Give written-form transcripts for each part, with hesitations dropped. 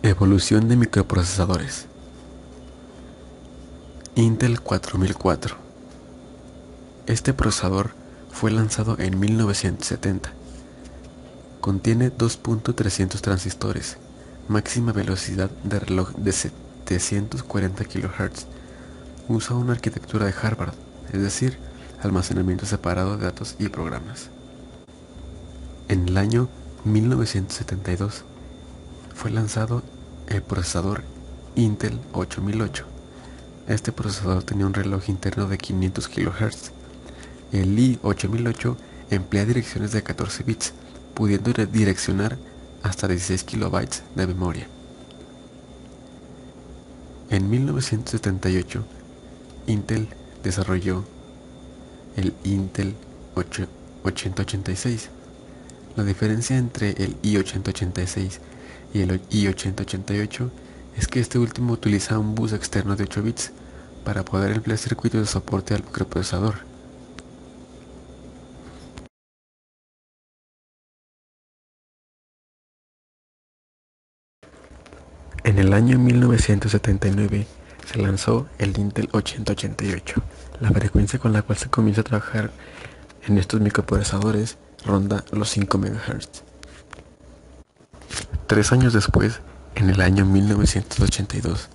Evolución de microprocesadores. Intel 4004. Este procesador fue lanzado en 1970. Contiene 2.300 transistores, máxima velocidad de reloj de 740 kHz. Usa una arquitectura de Harvard, es decir, almacenamiento separado de datos y programas. En el año 1972 fue lanzado el procesador Intel 8008. Este procesador tenía un reloj interno de 500 kHz. El i8008 emplea direcciones de 14 bits, pudiendo direccionar hasta 16 KB de memoria. En 1978, Intel desarrolló el Intel 8086. La diferencia entre el i8086 y el i8088 es que este último utiliza un bus externo de 8 bits para poder emplear circuitos de soporte al microprocesador. En el año 1979 se lanzó el Intel 8088. La frecuencia con la cual se comienza a trabajar en estos microprocesadores ronda los 5 MHz. 3 años después, en el año 1982,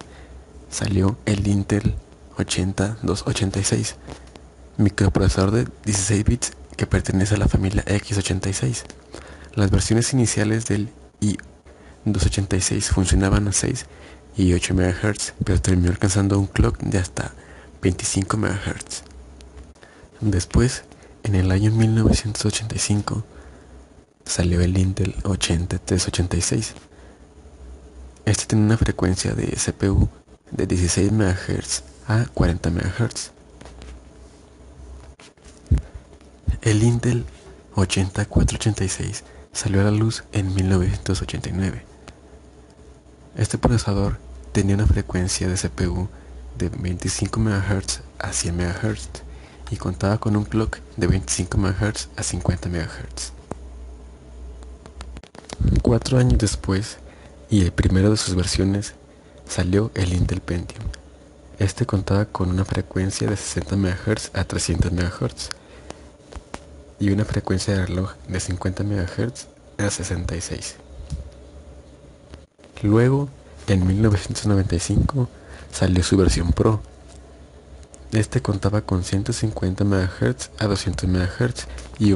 salió el Intel 8286, microprocesador de 16 bits que pertenece a la familia x86. Las versiones iniciales del i286 funcionaban a 6 y 8 MHz, pero terminó alcanzando un clock de hasta 25 MHz. Después, en el año 1985, salió el Intel 8386. Este tiene una frecuencia de CPU de 16 MHz a 40 MHz. El Intel 8486 salió a la luz en 1989. Este procesador tenía una frecuencia de CPU de 25 MHz a 100 MHz y contaba con un clock de 25 MHz a 50 MHz. 4 años después, y el primero de sus versiones, salió el Intel Pentium. Este contaba con una frecuencia de 60 MHz a 300 MHz y una frecuencia de reloj de 50 MHz a 66. Luego, en 1995, salió su versión Pro. Este contaba con 150 MHz a 200 MHz y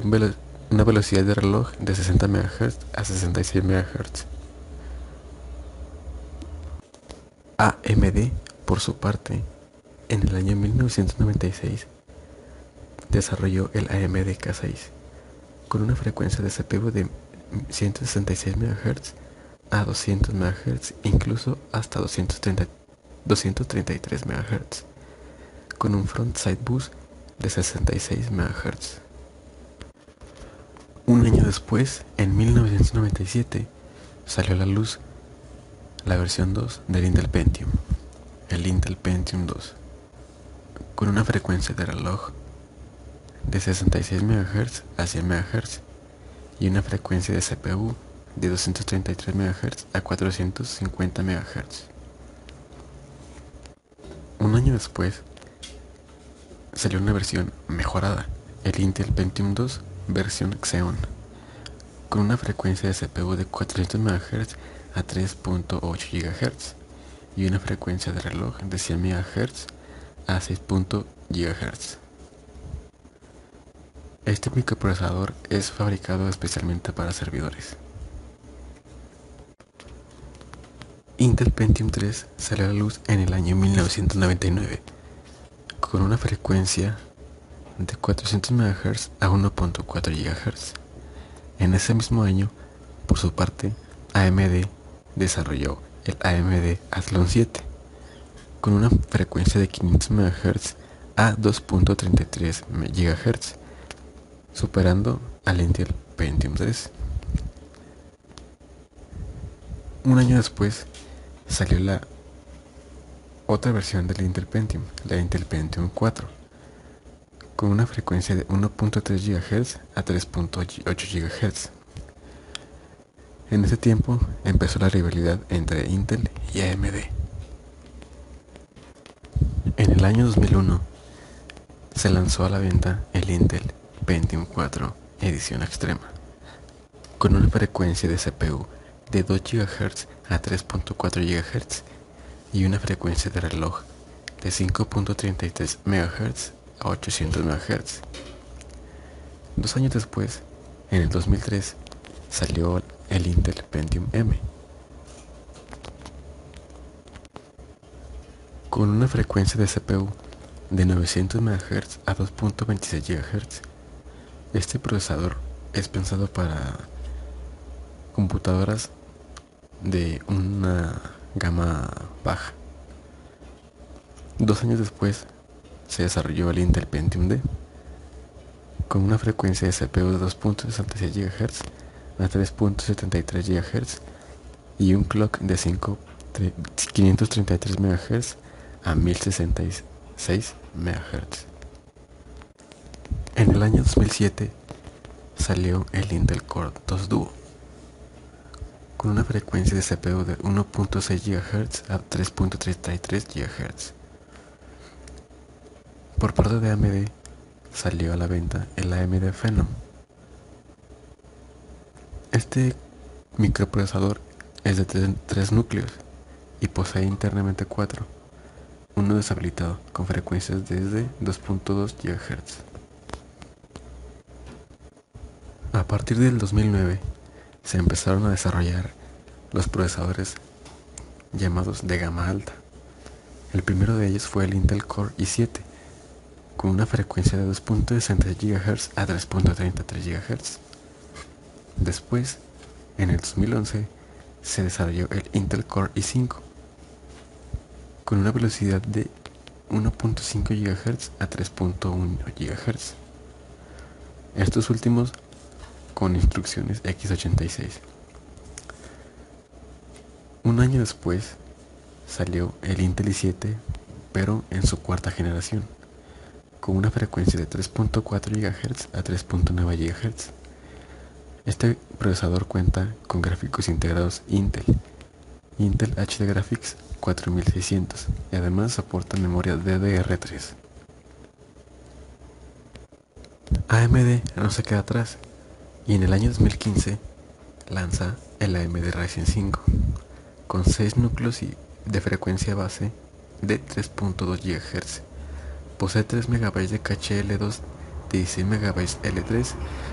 una velocidad de reloj de 60 MHz a 66 MHz. AMD, por su parte, en el año 1996, desarrolló el AMD K6 con una frecuencia de CPU de 166 MHz a 200 MHz, incluso hasta 233 MHz, con un front-side bus de 66 MHz. Un año después, en 1997, salió a la luz la versión 2 del Intel Pentium, el Intel Pentium 2, con una frecuencia de reloj de 66 MHz a 100 MHz y una frecuencia de CPU de 233 MHz a 450 MHz. Un año después, salió una versión mejorada, el Intel Pentium 2 versión Xeon, con una frecuencia de CPU de 400 MHz a 3.8 GHz y una frecuencia de reloj de 100 MHz a 6 GHz. Este microprocesador es fabricado especialmente para servidores. Intel Pentium 3 salió a la luz en el año 1999 con una frecuencia de 400 MHz a 1.4 GHz. En ese mismo año, por su parte, AMD desarrolló el AMD Athlon 7 con una frecuencia de 500 MHz a 2.33 GHz, superando al Intel Pentium 3. Un año después salió la otra versión del Intel Pentium, la Intel Pentium 4, con una frecuencia de 1.3 GHz a 3.8 GHz. En ese tiempo empezó la rivalidad entre Intel y AMD. En el año 2001 se lanzó a la venta el Intel Pentium 4 edición extrema, con una frecuencia de CPU de 2 GHz a 3.4 GHz y una frecuencia de reloj de 5.33 MHz a 800 MHz. 2 años después, en el 2003, salió el Intel Pentium M, con una frecuencia de CPU de 900 MHz a 2.26 GHz. Este procesador es pensado para computadoras de una gama baja. 2 años después se desarrolló el Intel Pentium D, con una frecuencia de CPU de 2.66 GHz a 3.73 GHz y un clock de 533 MHz a 1066 MHz. En el año 2007 salió el Intel Core 2 Duo, con una frecuencia de CPU de 1.6 GHz a 3.33 GHz. Por parte de AMD salió a la venta el AMD Phenom. Este microprocesador es de 3 núcleos y posee internamente 4, uno deshabilitado con frecuencias desde 2.2 GHz. A partir del 2009 se empezaron a desarrollar los procesadores llamados de gama alta. El primero de ellos fue el Intel Core i7, con una frecuencia de 2.66 GHz a 3.33 GHz. Después, en el 2011, se desarrolló el Intel Core i5, con una velocidad de 1.5 GHz a 3.1 GHz. Estos últimos con instrucciones x86. Un año después salió el Intel i7, pero en su cuarta generación, con una frecuencia de 3.4 GHz a 3.9 GHz. Este procesador cuenta con gráficos integrados Intel HD Graphics 4600 y además soporta memoria DDR3. AMD no se queda atrás y en el año 2015 lanza el AMD Ryzen 5 con 6 núcleos y de frecuencia base de 3.2 GHz. Posee 3 MB de caché L2, 16 MB L3,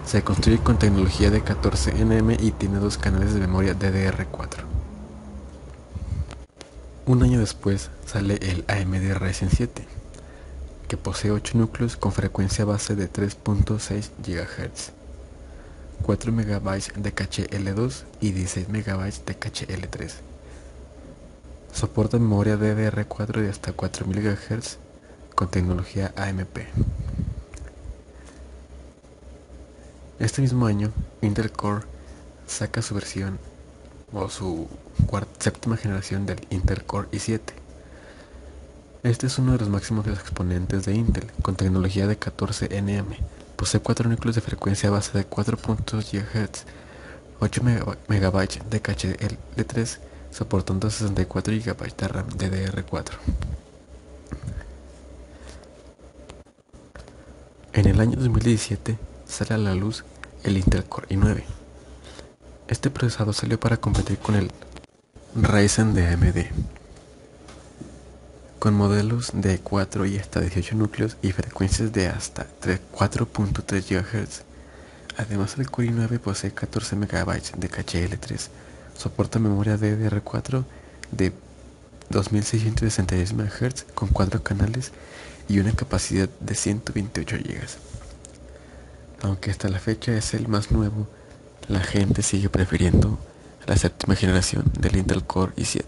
se construye con tecnología de 14 nm y tiene 2 canales de memoria DDR4. Un año después sale el AMD Ryzen 7, que posee 8 núcleos con frecuencia base de 3.6 GHz, 4 MB de caché L2 y 16 MB de caché L3. Soporta memoria DDR4 de hasta 4000 GHz con tecnología AMP. Este mismo año, Intel Core saca su versión o su séptima generación del Intel Core i7. Este es uno de los máximos exponentes de Intel, con tecnología de 14 nm. Posee 4 núcleos de frecuencia base de 4.2 GHz, 8 MB de caché L3, soportando 64 GB de RAM DDR4. En el año 2017 sale a la luz el Intel Core i9. Este procesador salió para competir con el Ryzen de AMD, con modelos de 4 y hasta 18 núcleos y frecuencias de hasta 4.3 GHz. Además, el Core i9 posee 14 MB de caché L3, soporta memoria DDR4 de 2666 MHz con 4 canales y una capacidad de 128 GB. Aunque hasta la fecha es el más nuevo, la gente sigue prefiriendo la séptima generación del Intel Core i7.